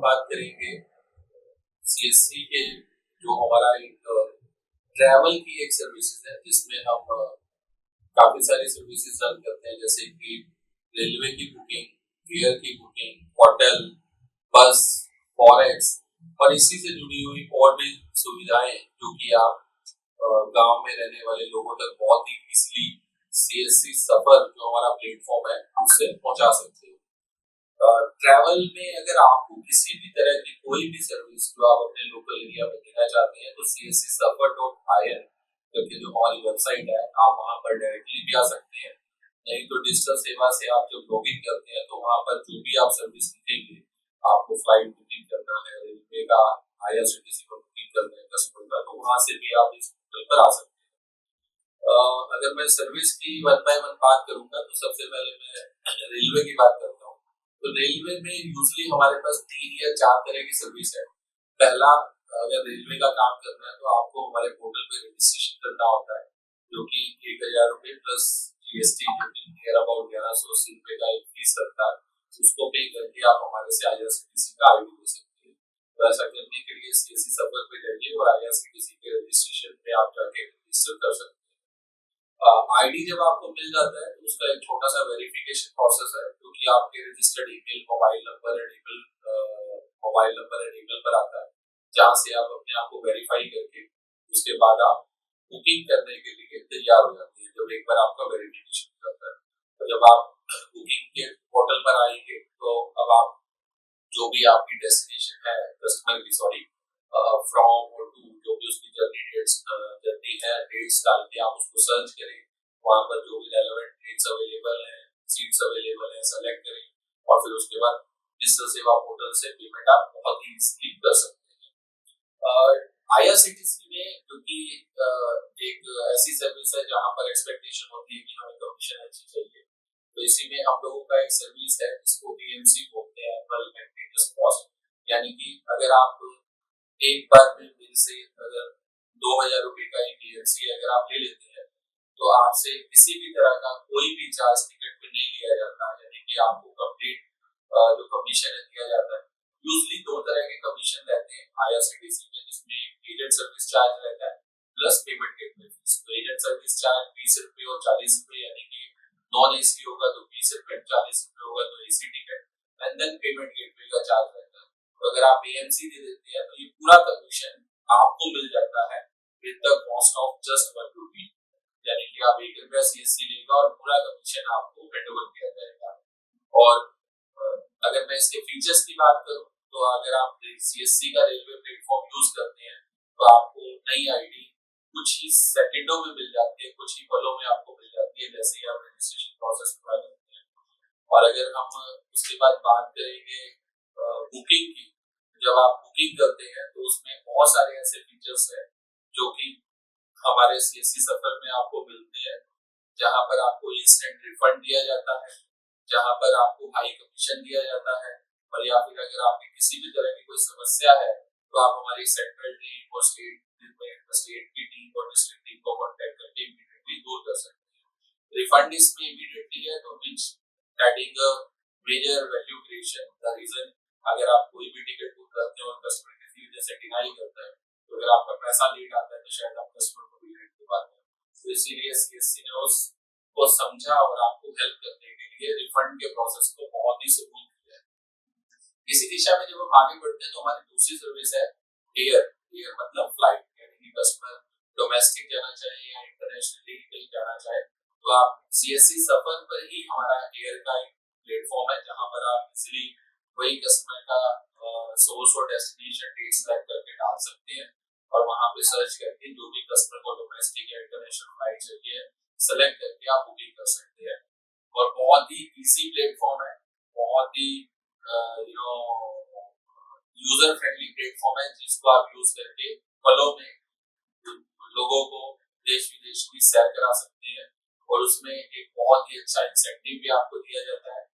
बात करेंगे सीएससी के जो हमारा एक ट्रैवल की एक सर्विसेज है जिसमें हम काफी सारी सर्विसेज रन करते हैं, जैसे कि रेलवे की बुकिंग, एयर की बुकिंग, होटल, बस, फॉरेक्स और इसी से जुड़ी हुई और भी सुविधाएं जो कि आप गांव में रहने वाले लोगों तक बहुत ही इजीली सीएससी सफर जो हमारा प्लेटफॉर्म है उससे पहुंचा सकते हो। ट्रैवल में अगर आपको किसी भी तरह की कोई भी सर्विस जो आप अपने लोकल एरिया में देना चाहते हैं तो CSC Safar dot I N करके जो हमारी वेबसाइट है आप वहां पर डायरेक्टली भी आ सकते हैं। नहीं तो डिजिटल सेवा से आप जब लॉग इन करते हैं तो वहां पर जो भी आप सर्विस लिखेंगे, आपको फ्लाइट बुकिंग करना है, रेलवे का, आईआरसीटीसी का बुकिंग करना है कस्टमर का, तो वहां से भी आप इस पोर्टल पर आ सकते हैं। अगर मैं सर्विस की वन बाय वन बात करूंगा तो सबसे पहले मैं रेलवे की बात करता हूँ। तो रेलवे में यूजली हमारे पास 3 या 4 तरह की सर्विस है। पहला, अगर रेलवे का काम करना है तो आपको हमारे पोर्टल पे रजिस्ट्रेशन करना होता है, जो कि 1000 रुपये प्लस जीएसटी नियर अबाउट 1180 रुपये का एक फीस लगता है। उसको पे करके आप हमारे से आईआरसीटीसी का आईडी ले सकते हैं। तो ऐसा करने के लिए सीएससी सफर पे जाइए और आईआरसीटीसी के रजिस्ट्रेशन पे आप जाके रजिस्टर कर सकते हैं। आईडी जब आपको मिल जाता है तो उसका एक छोटा सा वेरिफिकेशन प्रोसेस है, जो कि आपके registered email, mobile number and email पर आता है, जहां से आप अपने आप को वेरीफाई करके उसके बाद आप बुकिंग करने के लिए तैयार हो जाते हैं। जब एक बार आपका वेरिफिकेशन हो जाता है तो जब आप बुकिंग के पोर्टल पर आएंगे तो अब आप जो भी आपकी डेस्टिनेशन है कस्टमर की, सॉरी, फ्रॉम और टू, जो भी उसकी जर्नी है, डेट्स डाल के आप उसको सर्च करें। वहां पर जो भी रेलेवेंट डेट्स अवेलेबल है, सीट्स अवेलेबल है, सेलेक्ट करें और फिर उसके बाद डिजिटल सेवा पोर्टल से पेमेंट आप बहुत ही इजीली कर सकते हैं। आईआरसीटीसी में क्योंकि एक ऐसी सर्विस है जहां पर एक्सपेक्टेशन होती है कि हमें कमीशन अच्छी चाहिए, तो इसी में हम लोगों का एक सर्विस है जिसको बीएमसी बोलते हैं, एनुअल मेंटेनेंस कॉस्ट। यानी कि अगर आप एक बार में बिल से अगर 2000 रुपये का एक बीएमसी अगर आप ले लेते हैं तो आपसे किसी भी तरह का कोई भी चार्ज टिकट पे नहीं लिया जाता है, यानी कि आपको कंप्लीट जो कमीशन है दिया जाता है। यूजली 2 तरह के कमीशन रहते हैं आईआरसीटीसी में, जिसमें एजेंट सर्विस चार्ज रहता है प्लस पेमेंट गेटवे फीस। तो एजेंट सर्विस चार्ज 20 रुपये और 40 रुपये, यानी कि नॉन एसी होगा तो 20 रुपये, 40 रुपये होगा तो AC ticket, and then payment gateway का चार्ज रहता है। तो अगर आप एएमसी दे देते हैं तो ये पूरा कमीशन आपको मिल जाता है with the cost of just 1 रुपी, यानी कि आप 1 रुपया सीएससी लेगा और पूरा कमीशन आपको हैंड ओवर किया जाएगा। और अगर मैं इसके फीचर्स की बात करूं तो अगर आप सीएससी का रेलवे प्लेटफॉर्म यूज करते हैं तो आपको नई आईडी कुछ ही सेकंडों में मिल जाती है, कुछ ही पलों में आपको मिल जाती है, जैसे ही आप रजिस्ट्रेशन प्रोसेस पूरा करते हैं। और अगर हम उसके बाद बात करेंगे बुकिंग की, जब आप बुकिंग करते हैं तो उसमें बहुत सारे ऐसे फीचर्स हैं जो कि हमारे सीएससी सफर में आपको मिलते हैं, जहां पर आपको इंस्टेंट रिफंड दिया जाता है, जहां पर आपको हाई कमीशन दिया जाता है, और या फिर अगर आपकी किसी भी तरह की कोई समस्या है तो आप हमारी सेंट्रल टीम और स्टेट की टीम और डिस्ट्रिक्ट टीम को कांटेक्ट करके इमीडिएटली दूर कर सकते हैं। रिफंड इसमें इमीडिएटली है तो means adding a major value creation. The reason, अगर आप कोई भी टिकट बुक करते हो और कस्टमर किसी वजह से डिनाई करता है तो अगर आपका पैसा लेट आता है तो शायद आप कस्टमर को भी लेट दे पाते हैं। तो इसीलिए सीएससी ने उसको समझा और आपको हेल्प करने के लिए रिफंड के प्रोसेस को बहुत ही स्मूथ किया है। इसी दिशा में जब हम आगे बढ़ते हैं तो हमारी दूसरी सर्विस है एयर। एयर मतलब फ्लाइट, यानी कि कस्टमर डोमेस्टिक जाना चाहे या इंटरनेशनली कहीं जाना चाहे तो आप सीएससी सफर पर ही हमारा एयर का एक प्लेटफॉर्म है, जहां पर आप इजीली वही कस्टमर का सोर्स और डेस्टिनेशन डेट सेलेक्ट करके डाल सकते हैं और वहां पे सर्च करके जो भी कस्टमर को डोमेस्टिक या इंटरनेशनल फ्लाइट चाहिए सेलेक्ट करके आप बुकिंग कर सकते हैं। और बहुत ही इजी प्लेटफॉर्म है, बहुत ही यूजर फ्रेंडली प्लेटफॉर्म है, जिसको आप यूज करके पलों में लोगों को देश विदेश की सैर करा सकते हैं। और उसमें एक बहुत ही अच्छा इंसेंटिव भी आपको दिया जाता है,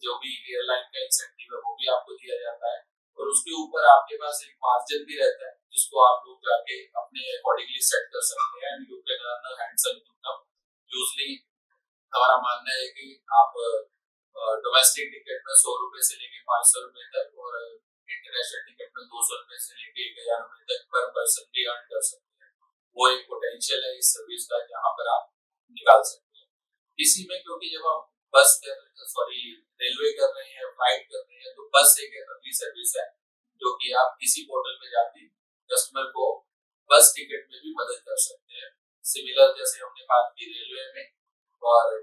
जो भी एयरलाइन का इंसेंटिव है वो भी आपको दिया जाता है, और उसके ऊपर आपके पास एक मार्जिन भी रहता है जिसको आप लोग जाके अपने अकॉर्डिंगली सेट कर सकते हैं and you can earn handsome income. Usually हमारा मानना है कि आप डोमेस्टिक टिकट में 100 रुपए से लेके 500 रुपए तक और इंटरनेशनल टिकट में 200 रुपए से लेके 1,000 रुपए तक पर पर्सन भी अर्न कर सकते हैं। वो एक पोटेंशियल है इस सर्विस का जहाँ पर आप निकाल सकते हैं। इसी में क्योंकि जब आप बस रेलवे कर रहे हैं, फ्लाइट कर रहे हैं, तो बस एक ऐसी सर्विस है जो कि आप किसी पोर्टल पे जाके कस्टमर को बस टिकट में भी मदद कर सकते हैं। सिमिलर जैसे हमने बात की रेलवे में और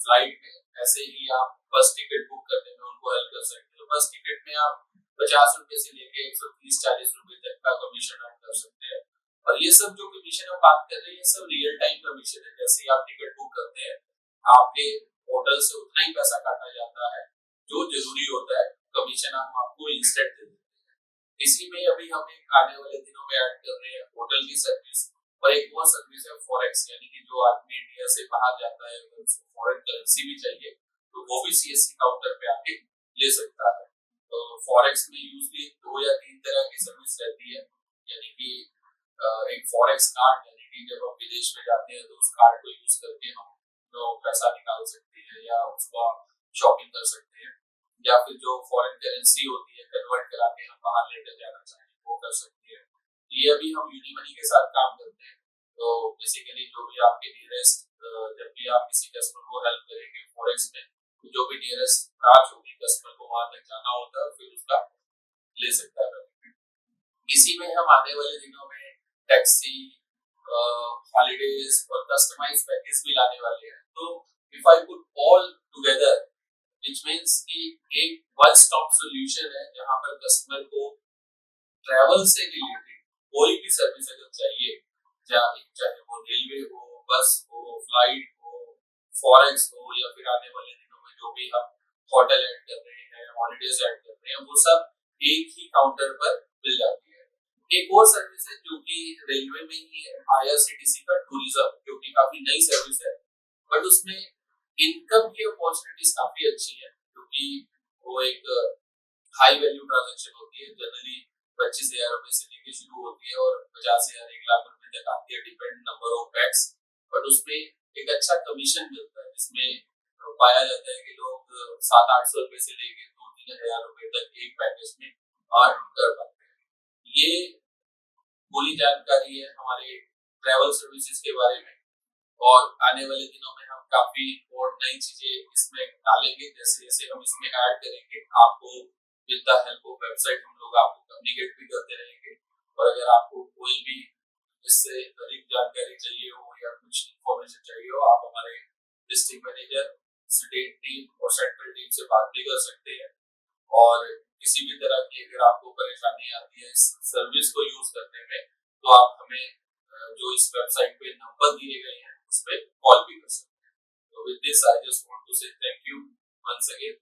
फ्लाइट में, ऐसे ही आप बस टिकट बुक करने में उनको हेल्प कर सकते हैं। बस टिकट में आप 50 रुपए से लेके 130-40 रुपए तक का कमीशन अर्न कर सकते हैं। और ये सब जो कमीशन हम बात कर रहे हैं, ये सब रियल टाइम कमीशन है। जैसे ही आप टिकट बुक करते हैं, आपके होटल से उतना ही पैसा काटा जाता है जो जरूरी होता है। कमीशन हम आपको इंस्टेंट दे देते हैं। इसी में अभी हम आने वाले दिनों में ऐड कर रहे हैं होटल की सर्विस, और एक और सर्विस है फॉरेक्स, यानी कि जो आदमी इंडिया से बाहर जाता है, अगर उसको फॉरेन करेंसी भी चाहिए तो वो भी सीएससी काउंटर पे आके ले सकता है। तो फॉरेक्स में यूजली 2 या 3 तरह की सर्विस रहती है, यानी कि एक फॉरेक्स कार्ड, यानी कि जब हम विदेश में जाते हैं तो उस कार्ड को यूज करके हम तो पैसा निकाल सकते हैं या उसको शॉपिंग कर सकते हैं, या फिर जो फॉरेन करेंसी होती है कन्वर्ट करा के हम बाहर लेकर जाना चाहें वो कर सकते हैं। ये अभी हम यूनिमनी के साथ काम करते हैं। तो बेसिकली जो भी आपके नियरेस्ट, जब भी आप किसी कस्टमर को हेल्प करेंगे फॉरेक्स में, तो जो भी नियरेस्ट ब्रांच होगी कस्टमर को वहां तक जाना होता है, फिर उसका ले सकता है। इसी में हम आने वाले दिनों में टैक्सी, हॉलीडेज और कस्टमाइज पैकेज भी लाने वाले हैं। तो if I put all together, which means कि एक वन स्टॉप सॉल्यूशन है जहां पर कस्टमर को ट्रैवल से रिलेटेड कोई भी सर्विस अगर चाहिए, चाहे वो रेलवे हो, बस हो, फ्लाइट हो, फॉरेक्स हो, या फिर आने वाले दिनों में जो भी हम होटल ऐड कर रहे हैं, हॉलीडेज ऐड कर रहे हैं, वो सब एक ही काउंटर पर मिल जाती है। एक और सर्विस है जो कि रेलवे में ही है, आईआरसीटीसी का टूरिज्म, जो कि काफी नई सर्विस है, बट उसमें इनकम की अपॉर्चुनिटीज काफी अच्छी है, क्योंकि वो एक हाई वैल्यू ट्रांजैक्शन होती है। जनरली 25,000 रुपए से लेके शुरू होती है और 50,000 1 लाख रुपए तक आती है, depend number of PACS. But उसमें एक अच्छा कमीशन मिलता है, जिसमें पाया जाता है कि लोग 700-800 रुपए से लेके 2-3 हजार रुपए तक एक पैकेज में अर्न कर पाते हैं। ये पूरी जानकारी है हमारे ट्रैवल सर्विसेज के बारे में, और आने वाले दिनों में हम काफी और नई चीजें इसमें डालेंगे। जैसे जैसे हम इसमें ऐड करेंगे, आपको with the help of website हम लोग आपको कम्युनिकेट भी करते रहेंगे। और अगर आपको कोई भी इससे अधिक जानकारी चाहिए हो या कुछ इंफॉर्मेशन चाहिए हो, आप हमारे डिस्ट्रिक्ट मैनेजर, स्टेट टीम और सेंट्रल टीम से बात भी कर सकते हैं। और किसी भी तरह की अगर आपको परेशानी आती है इस सर्विस को यूज करने में, तो आप हमें जो इस वेबसाइट पे नंबर दिए गए हैं उस पर कॉल भी कर सकते हैं। तो with this I just want to say thank you once again.